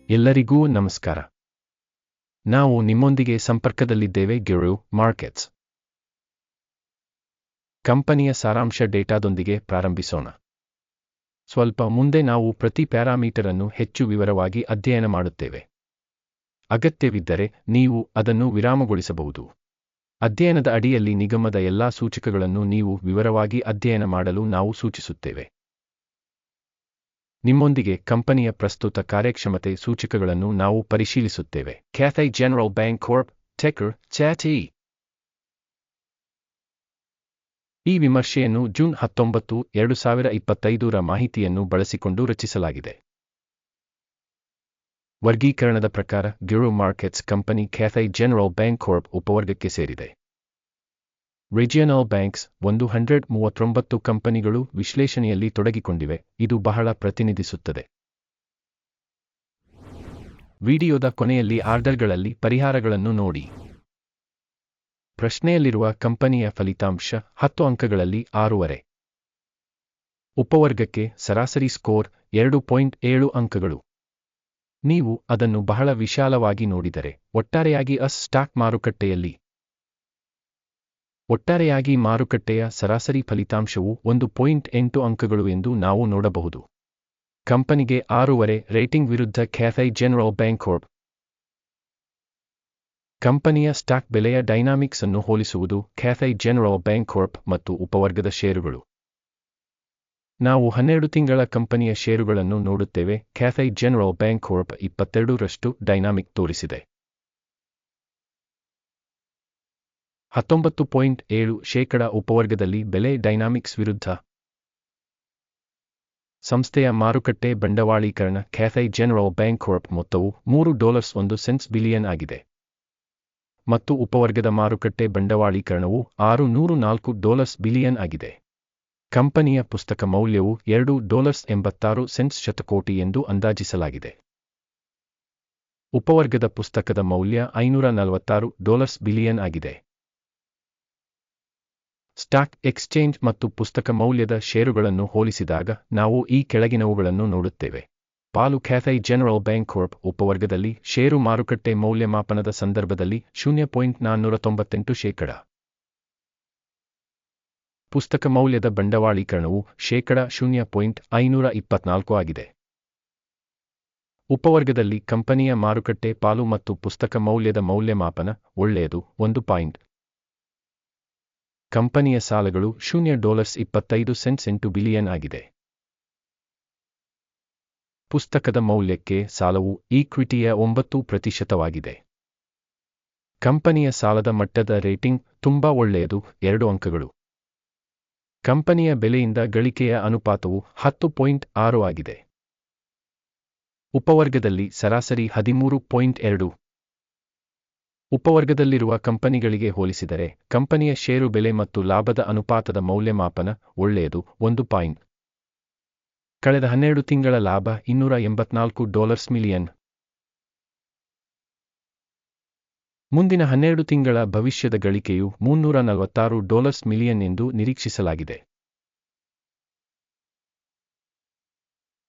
ಎಲ್ಲರಿಗೂ ನಮಸ್ಕಾರ. ನಾವು ನಿಮ್ಮೊಂದಿಗೆ ಸಂಪರ್ಕದಲ್ಲಿದ್ದೇವೆ ಗಿರು ಮಾರ್ಕೆಟ್ಸ್ ಕಂಪನಿಯ ಸಾರಾಂಶ ಡೇಟಾದೊಂದಿಗೆ ಪ್ರಾರಂಭಿಸೋಣ. ಸ್ವಲ್ಪ ಮುಂದೆ ನಾವು ಪ್ರತಿ ಪ್ಯಾರಾಮೀಟರ್ ಅನ್ನು ಹೆಚ್ಚು ವಿವರವಾಗಿ ಅಧ್ಯಯನ ಮಾಡುತ್ತೇವೆ. ಅಗತ್ಯವಿದ್ದರೆ ನೀವು ಅದನ್ನು ವಿರಾಮಗೊಳಿಸಬಹುದು. ಅಧ್ಯಯನದ ಅಡಿಯಲ್ಲಿ ನಿಗಮದ ಎಲ್ಲಾ ಸೂಚಕಗಳನ್ನು ನೀವು ವಿವರವಾಗಿ ಅಧ್ಯಯನ ಮಾಡಲು ನಾವು ಸೂಚಿಸುತ್ತೇವೆ. ನಿಮ್ಮೊಂದಿಗೆ ಕಂಪನಿಯ ಪ್ರಸ್ತುತ ಕಾರ್ಯಕ್ಷಮತೆ ಸೂಚಕಗಳನ್ನು ನಾವು ಪರಿಶೀಲಿಸುತ್ತೇವೆ. ಕ್ಯಾಥೈ ಜನರಲ್ ಬ್ಯಾಂಕ್ ಕಾರ್ಪ್ ಟೆಕರ್ ಚಾಟಿ. ಈ ವಿಮರ್ಶೆಯನ್ನು ಜೂನ್ 19, 2025ರ ಮಾಹಿತಿಯನ್ನು ಬಳಸಿಕೊಂಡು ರಚಿಸಲಾಗಿದೆ. ವರ್ಗೀಕರಣದ ಪ್ರಕಾರ ಗಿರು markets company Cathay General Bank Corp ಉಪವರ್ಗಕ್ಕೆ ಸೇರಿದೆ. ರೀಜಿಯನಲ್ ಬ್ಯಾಂಕ್ಸ್ 139 ಕಂಪನಿಗಳು ವಿಶ್ಲೇಷಣೆಯಲ್ಲಿ ತೊಡಗಿಕೊಂಡಿವೆ. ಇದು ಬಹಳ ಪ್ರತಿನಿಧಿಸುತ್ತದೆ. ವಿಡಿಯೋದ ಕೊನೆಯಲ್ಲಿ ಆರ್ಡರ್ಗಳಲ್ಲಿ ಪರಿಹಾರಗಳನ್ನು ನೋಡಿ. ಪ್ರಶ್ನೆಯಲ್ಲಿರುವ ಕಂಪನಿಯ ಫಲಿತಾಂಶ 10 ಅಂಕಗಳಲ್ಲಿ 6.5. ಉಪವರ್ಗಕ್ಕೆ ಸರಾಸರಿ ಸ್ಕೋರ್ 2.7 ಅಂಕಗಳು. ನೀವು ಅದನ್ನು ಬಹಳ ವಿಶಾಲವಾಗಿ ನೋಡಿದರೆ ಒಟ್ಟಾರೆಯಾಗಿ ಸ್ಟಾಕ್ ಮಾರುಕಟ್ಟೆಯಲ್ಲಿ ಒಟ್ಟಾರೆಯಾಗಿ ಮಾರುಕಟ್ಟೆಯ ಸರಾಸರಿ ಫಲಿತಾಂಶವು 1.8 ಅಂಕಗಳು ಎಂದು ನಾವು ನೋಡಬಹುದು. ಕಂಪನಿಗೆ 6.5 ರೇಟಿಂಗ್ ವಿರುದ್ಧ ಕ್ಯಾಥೈ ಜನರಲ್ ಬ್ಯಾಂಕ್ ಕಾರ್ಪ್ ಕಂಪನಿಯ ಸ್ಟಾಕ್ ಬೆಲೆಯ ಡೈನಾಮಿಕ್ಸ್ ಅನ್ನು ಹೋಲಿಸುವುದು ಕ್ಯಾಥೈ ಜನರಲ್ ಬ್ಯಾಂಕ್ ಕಾರ್ಪ್ ಮತ್ತು ಉಪವರ್ಗದ ಷೇರುಗಳು. ನಾವು 12 ತಿಂಗಳ ಕಂಪನಿಯ ಷೇರುಗಳನ್ನು ನೋಡುತ್ತೇವೆ. ಕ್ಯಾಥೈ ಜನರಲ್ ಬ್ಯಾಂಕ್ ಕಾರ್ಪ್ 22ರಷ್ಟು ಡೈನಾಮಿಕ್ ತೋರಿಸಿದೆ. 19.7% ಉಪವರ್ಗದಲ್ಲಿ ಬೆಲೆ ಡೈನಾಮಿಕ್ಸ್ ವಿರುದ್ಧ. ಸಂಸ್ಥೆಯ ಮಾರುಕಟ್ಟೆ ಬಂಡವಾಳೀಕರಣ ಕ್ಯಾಥೈ ಜನರಲ್ ಬ್ಯಾಂಕ್ ಕಾರ್ಪ್ ಮೊತ್ತವು $3.1 ಬಿಲಿಯನ್ ಆಗಿದೆ ಮತ್ತು ಉಪವರ್ಗದ ಮಾರುಕಟ್ಟೆ ಬಂಡವಾಳೀಕರಣವು $604 ಬಿಲಿಯನ್ ಆಗಿದೆ. ಕಂಪನಿಯ ಪುಸ್ತಕ ಮೌಲ್ಯವು $2.86 ಶತಕೋಟಿ ಎಂದು ಅಂದಾಜಿಸಲಾಗಿದೆ. ಉಪವರ್ಗದ ಪುಸ್ತಕದ ಮೌಲ್ಯ $546 ಬಿಲಿಯನ್ ಆಗಿದೆ. ಸ್ಟಾಕ್ ಎಕ್ಸ್ಚೇಂಜ್ ಮತ್ತು ಪುಸ್ತಕ ಮೌಲ್ಯದ ಷೇರುಗಳನ್ನು ಹೋಲಿಸಿದಾಗ ನಾವು ಈ ಕೆಳಗಿನವುಗಳನ್ನು ನೋಡುತ್ತೇವೆ. ಪಾಲು ಕ್ಯಾಥೈ ಜನರಲ್ ಬ್ಯಾಂಕ್ ಕಾರ್ಪ್ ಉಪವರ್ಗದಲ್ಲಿ ಷೇರು ಮಾರುಕಟ್ಟೆ ಮೌಲ್ಯಮಾಪನದ ಸಂದರ್ಭದಲ್ಲಿ 0.498%. ಪುಸ್ತಕ ಮೌಲ್ಯದ ಬಂಡವಾಳೀಕರಣವು 0.524 ಆಗಿದೆ. ಉಪವರ್ಗದಲ್ಲಿ ಕಂಪನಿಯ ಮಾರುಕಟ್ಟೆ ಪಾಲು ಮತ್ತು ಪುಸ್ತಕ ಮೌಲ್ಯದ ಮೌಲ್ಯಮಾಪನ ಒಳ್ಳೆಯದು 1. ಕಂಪನಿಯ ಸಾಲಗಳು $0.25 ಬಿಲಿಯನ್ ಆಗಿದೆ. ಪುಸ್ತಕದ ಮೌಲ್ಯಕ್ಕೆ ಸಾಲವು ಈಕ್ವಿಟಿಯ 9%. ಕಂಪನಿಯ ಸಾಲದ ಮಟ್ಟದ ರೇಟಿಂಗ್ ತುಂಬಾ ಒಳ್ಳೆಯದು 2 ಅಂಕಗಳು. ಕಂಪನಿಯ ಬೆಲೆಯಿಂದ ಗಳಿಕೆಯ ಅನುಪಾತವು 10.6 ಆಗಿದೆ. ಉಪವರ್ಗದಲ್ಲಿ ಸರಾಸರಿ 13.2. ಉಪವರ್ಗದಲ್ಲಿರುವ ಕಂಪನಿಗಳಿಗೆ ಹೋಲಿಸಿದರೆ ಕಂಪನಿಯ ಷೇರು ಬೆಲೆ ಮತ್ತು ಲಾಭದ ಅನುಪಾತದ ಮೌಲ್ಯಮಾಪನ ಒಳ್ಳೆಯದು 1. ಕಳೆದ 12 ತಿಂಗಳ ಲಾಭ $284 ಮಿಲಿಯನ್. ಮುಂದಿನ 12 ತಿಂಗಳ ಭವಿಷ್ಯದ ಗಳಿಕೆಯು $346 ಮಿಲಿಯನ್ ಎಂದು ನಿರೀಕ್ಷಿಸಲಾಗಿದೆ.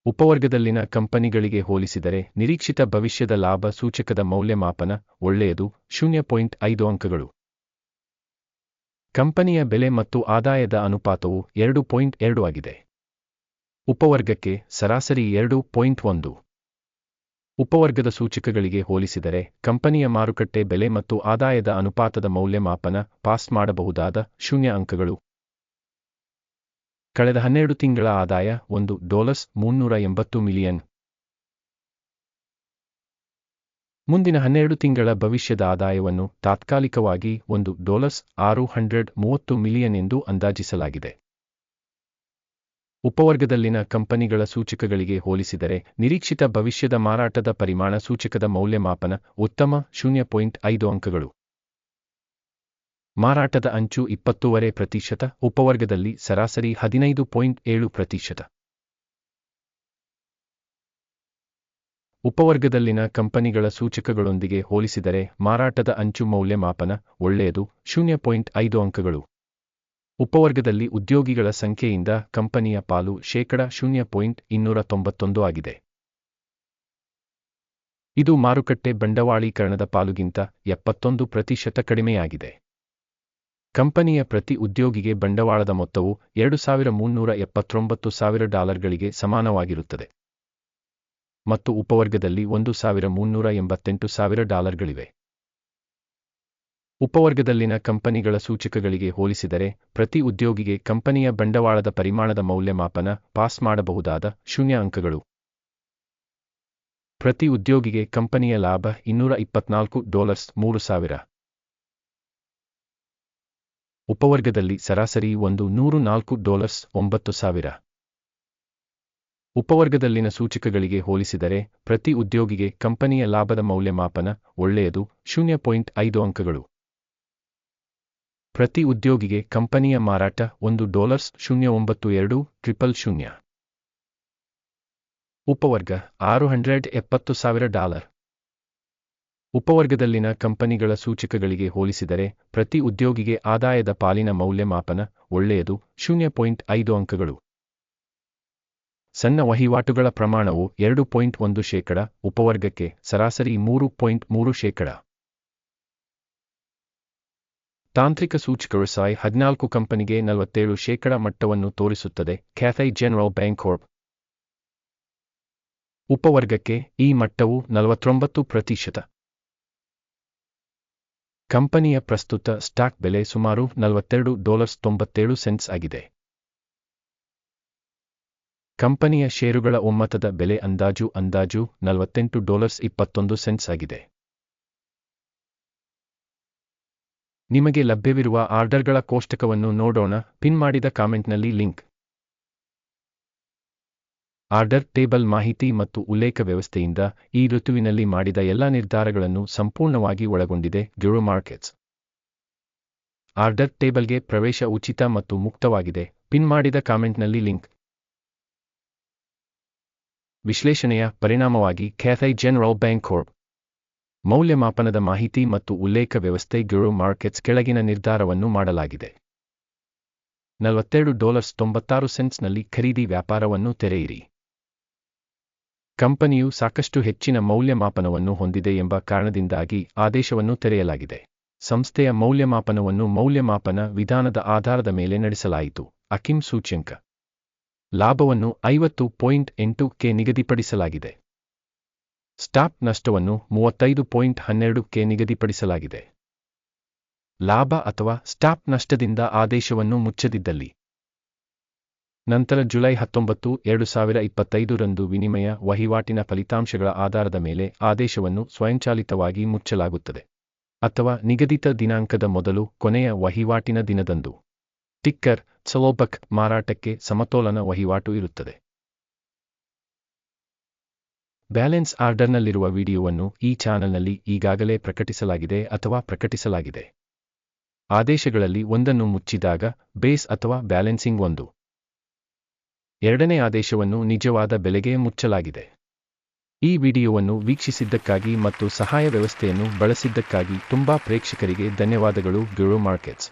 ಉಪವರ್ಗದಲ್ಲಿನ ಕಂಪನಿಗಳಿಗೆ ಹೋಲಿಸಿದರೆ ನಿರೀಕ್ಷಿತ ಭವಿಷ್ಯದ ಲಾಭ ಸೂಚಕದ ಮೌಲ್ಯಮಾಪನ ಒಳ್ಳೆಯದು 0.5 ಅಂಕಗಳು. ಕಂಪನಿಯ ಬೆಲೆ ಮತ್ತು ಆದಾಯದ ಅನುಪಾತವು 2.2 ಆಗಿದೆ. ಉಪವರ್ಗಕ್ಕೆ ಸರಾಸರಿ 2.1. ಉಪವರ್ಗದ ಸೂಚಕಗಳಿಗೆ ಹೋಲಿಸಿದರೆ ಕಂಪನಿಯ ಮಾರುಕಟ್ಟೆ ಬೆಲೆ ಮತ್ತು ಆದಾಯದ ಅನುಪಾತದ ಮೌಲ್ಯಮಾಪನ ಪಾಸ್ ಮಾಡಬಹುದಾದ 0 ಅಂಕಗಳು. ಕಳೆದ 12 ತಿಂಗಳ ಆದಾಯ $380 ಮಿಲಿಯನ್. ಮುಂದಿನ 12 ತಿಂಗಳ ಭವಿಷ್ಯದ ಆದಾಯವನ್ನು ತಾತ್ಕಾಲಿಕವಾಗಿ $630 ಮಿಲಿಯನ್ ಎಂದು ಅಂದಾಜಿಸಲಾಗಿದೆ. ಉಪವರ್ಗದಲ್ಲಿನ ಕಂಪನಿಗಳ ಸೂಚಕಗಳಿಗೆ ಹೋಲಿಸಿದರೆ ನಿರೀಕ್ಷಿತ ಭವಿಷ್ಯದ ಮಾರಾಟದ ಪರಿಮಾಣ ಸೂಚಕದ ಮೌಲ್ಯಮಾಪನ ಉತ್ತಮ 0.5 ಅಂಕಗಳು. ಮಾರಾಟದ ಅಂಚು 20.5%. ಉಪವರ್ಗದಲ್ಲಿ ಸರಾಸರಿ 15.7%. ಉಪವರ್ಗದಲ್ಲಿನ ಕಂಪನಿಗಳ ಸೂಚಕಗಳೊಂದಿಗೆ ಹೋಲಿಸಿದರೆ ಮಾರಾಟದ ಅಂಚು ಮೌಲ್ಯಮಾಪನ ಒಳ್ಳೆಯದು 0.5 ಅಂಕಗಳು. ಉಪವರ್ಗದಲ್ಲಿ ಉದ್ಯೋಗಿಗಳ ಸಂಖ್ಯೆಯಿಂದ ಕಂಪನಿಯ ಪಾಲು 0.291 ಆಗಿದೆ. ಇದು ಮಾರುಕಟ್ಟೆ ಬಂಡವಾಳೀಕರಣದ ಪಾಲುಗಿಂತ 71% ಕಡಿಮೆಯಾಗಿದೆ. ಕಂಪನಿಯ ಪ್ರತಿ ಉದ್ಯೋಗಿಗೆ ಬಂಡವಾಳದ ಮೊತ್ತವು $2,379,000 ಸಮಾನವಾಗಿರುತ್ತದೆ ಮತ್ತು ಉಪವರ್ಗದಲ್ಲಿ $1,388,000. ಉಪವರ್ಗದಲ್ಲಿನ ಕಂಪನಿಗಳ ಸೂಚಕಗಳಿಗೆ ಹೋಲಿಸಿದರೆ ಪ್ರತಿ ಉದ್ಯೋಗಿಗೆ ಕಂಪನಿಯ ಬಂಡವಾಳದ ಪರಿಮಾಣದ ಮೌಲ್ಯಮಾಪನ ಪಾಸ್ ಮಾಡಬಹುದಾದ 0 ಅಂಕಗಳು. ಪ್ರತಿ ಉದ್ಯೋಗಿಗೆ ಕಂಪನಿಯ ಲಾಭ $224,000. ಉಪವರ್ಗದಲ್ಲಿ ಸರಾಸರಿ $104,9,000. ಉಪವರ್ಗದಲ್ಲಿನ ಸೂಚಕಗಳಿಗೆ ಹೋಲಿಸಿದರೆ ಪ್ರತಿ ಉದ್ಯೋಗಿಗೆ ಕಂಪನಿಯ ಲಾಭದ ಮೌಲ್ಯಮಾಪನ ಒಳ್ಳೆಯದು 0.5 ಅಂಕಗಳು. ಪ್ರತಿ ಉದ್ಯೋಗಿಗೆ ಕಂಪನಿಯ ಮಾರಾಟ $1,092,000. ಉಪವರ್ಗ $670,000. ಉಪವರ್ಗದಲ್ಲಿನ ಕಂಪನಿಗಳ ಸೂಚಕಗಳಿಗೆ ಹೋಲಿಸಿದರೆ ಪ್ರತಿ ಉದ್ಯೋಗಿಗೆ ಆದಾಯದ ಪಾಲಿನ ಮೌಲ್ಯಮಾಪನ ಒಳ್ಳೆಯದು 0.5 ಅಂಕಗಳು. ಸಣ್ಣ ವಹಿವಾಟುಗಳ ಪ್ರಮಾಣವು 2.1%, ಉಪವರ್ಗಕ್ಕೆ ಸರಾಸರಿ 3.3%. ತಾಂತ್ರಿಕ ಸೂಚಕಗಳು ಸಾಯ್ 14 ಕಂಪನಿಗೆ 47% ಮಟ್ಟವನ್ನು ತೋರಿಸುತ್ತದೆ. ಕ್ಯಾಥೈ ಜನರಲ್ ಬ್ಯಾಂಕಾರ್ಪ್ ಉಪವರ್ಗಕ್ಕೆ ಈ ಮಟ್ಟವು 49%. ಕಂಪನಿಯ ಪ್ರಸ್ತುತ ಸ್ಟಾಕ್ ಬೆಲೆ ಸುಮಾರು $42.97 ಆಗಿದೆ. ಕಂಪನಿಯ ಷೇರುಗಳ ಒಮ್ಮತದ ಬೆಲೆ ಅಂದಾಜು $48.21 ಆಗಿದೆ. ನಿಮಗೆ ಲಭ್ಯವಿರುವ ಆರ್ಡರ್ಗಳ ಕೋಷ್ಟಕವನ್ನು ನೋಡೋಣ. ಪಿನ್ ಮಾಡಿದ ಕಾಮೆಂಟ್ನಲ್ಲಿ ಲಿಂಕ್. ಆರ್ಡರ್ ಟೇಬಲ್ ಮಾಹಿತಿ ಮತ್ತು ಉಲ್ಲೇಖ ವ್ಯವಸ್ಥೆಯಿಂದ ಈ ಋತುವಿನಲ್ಲಿ ಮಾಡಿದ ಎಲ್ಲ ನಿರ್ಧಾರಗಳನ್ನು ಸಂಪೂರ್ಣವಾಗಿ ಒಳಗೊಂಡಿದೆ. ಗ್ಯೂರೋ ಮಾರ್ಕೆಟ್ಸ್ ಆರ್ಡರ್ ಟೇಬಲ್ಗೆ ಪ್ರವೇಶ ಉಚಿತ ಮತ್ತು ಮುಕ್ತವಾಗಿದೆ. ಪಿನ್ ಮಾಡಿದ ಕಾಮೆಂಟ್ನಲ್ಲಿ ಲಿಂಕ್. ವಿಶ್ಲೇಷಣೆಯ ಪರಿಣಾಮವಾಗಿ ಕ್ಯಾಥೈ ಜನರಲ್ ಬ್ಯಾಂಕಾರ್ಪ್ ಮೌಲ್ಯಮಾಪನದ ಮಾಹಿತಿ ಮತ್ತು ಉಲ್ಲೇಖ ವ್ಯವಸ್ಥೆ ಗ್ಯೂರೋ ಮಾರ್ಕೆಟ್ಸ್ ಕೆಳಗಿನ ನಿರ್ಧಾರವನ್ನು ಮಾಡಲಾಗಿದೆ. $42.96ನಲ್ಲಿ ಖರೀದಿ ವ್ಯಾಪಾರವನ್ನು ತೆರೆಯಿರಿ. ಕಂಪನಿಯು ಸಾಕಷ್ಟು ಹೆಚ್ಚಿನ ಮೌಲ್ಯಮಾಪನವನ್ನು ಹೊಂದಿದೆ ಎಂಬ ಕಾರಣದಿಂದಾಗಿ ಆದೇಶವನ್ನು ತೆರೆಯಲಾಗಿದೆ. ಸಂಸ್ಥೆಯ ಮೌಲ್ಯಮಾಪನವನ್ನು ಮೌಲ್ಯಮಾಪನ ವಿಧಾನದ ಆಧಾರದ ಮೇಲೆ ನಡೆಸಲಾಯಿತು. ಅಕಿಮ್ ಸೂಚ್ಯಂಕ ಲಾಭವನ್ನು 50.8ಕ್ಕೆ ನಿಗದಿಪಡಿಸಲಾಗಿದೆ. ಸ್ಟಾಪ್ ನಷ್ಟವನ್ನು 35.12ಕ್ಕೆ ನಿಗದಿಪಡಿಸಲಾಗಿದೆ. ಲಾಭ ಅಥವಾ ಸ್ಟಾಪ್ ನಷ್ಟದಿಂದ ಆದೇಶವನ್ನು ಮುಚ್ಚದಿದ್ದಲ್ಲಿ ನಂತರ ಜುಲೈ 19, 2025 ರಂದು ವಿನಿಮಯ ವಹಿವಾಟಿನ ಫಲಿತಾಂಶಗಳ ಆಧಾರದ ಮೇಲೆ ಆದೇಶವನ್ನು ಸ್ವಯಂಚಾಲಿತವಾಗಿ ಮುಚ್ಚಲಾಗುತ್ತದೆ ಅಥವಾ ನಿಗದಿತ ದಿನಾಂಕದ ಮೊದಲು ಕೊನೆಯ ವಹಿವಾಟಿನ ದಿನದಂದು. ಟಿಕ್ಕರ್ ಸಲೋಬಕ್ ಮಾರಾಟಕ್ಕೆ ಸಮತೋಲನ ವಹಿವಾಟು ಇರುತ್ತದೆ. ಬ್ಯಾಲೆನ್ಸ್ ಆರ್ಡರ್ನಲ್ಲಿರುವ ವಿಡಿಯೋವನ್ನು ಈ ಚಾನೆಲ್ನಲ್ಲಿ ಈಗಾಗಲೇ ಪ್ರಕಟಿಸಲಾಗಿದೆ ಅಥವಾ ಪ್ರಕಟಿಸಲಾಗಿದೆ. ಆದೇಶಗಳಲ್ಲಿ ಒಂದನ್ನು ಮುಚ್ಚಿದಾಗ ಬೇಸ್ ಅಥವಾ ಬ್ಯಾಲೆನ್ಸಿಂಗ್ 1. ಎರಡನೇ ಆದೇಶವನ್ನು ನಿಜವಾದ ಬೆಲೆಗೆ ಮುಚ್ಚಲಾಗಿದೆ. ಈ ವಿಡಿಯೋವನ್ನು ವೀಕ್ಷಿಸಿದ್ದಕ್ಕಾಗಿ ಮತ್ತು ಸಹಾಯ ವ್ಯವಸ್ಥೆಯನ್ನು ಬಳಸಿದ್ದಕ್ಕಾಗಿ ತುಂಬಾ ಪ್ರೇಕ್ಷಕರಿಗೆ ಧನ್ಯವಾದಗಳು. ಗ್ಯೂರೋ ಮಾರ್ಕೆಟ್ಸ್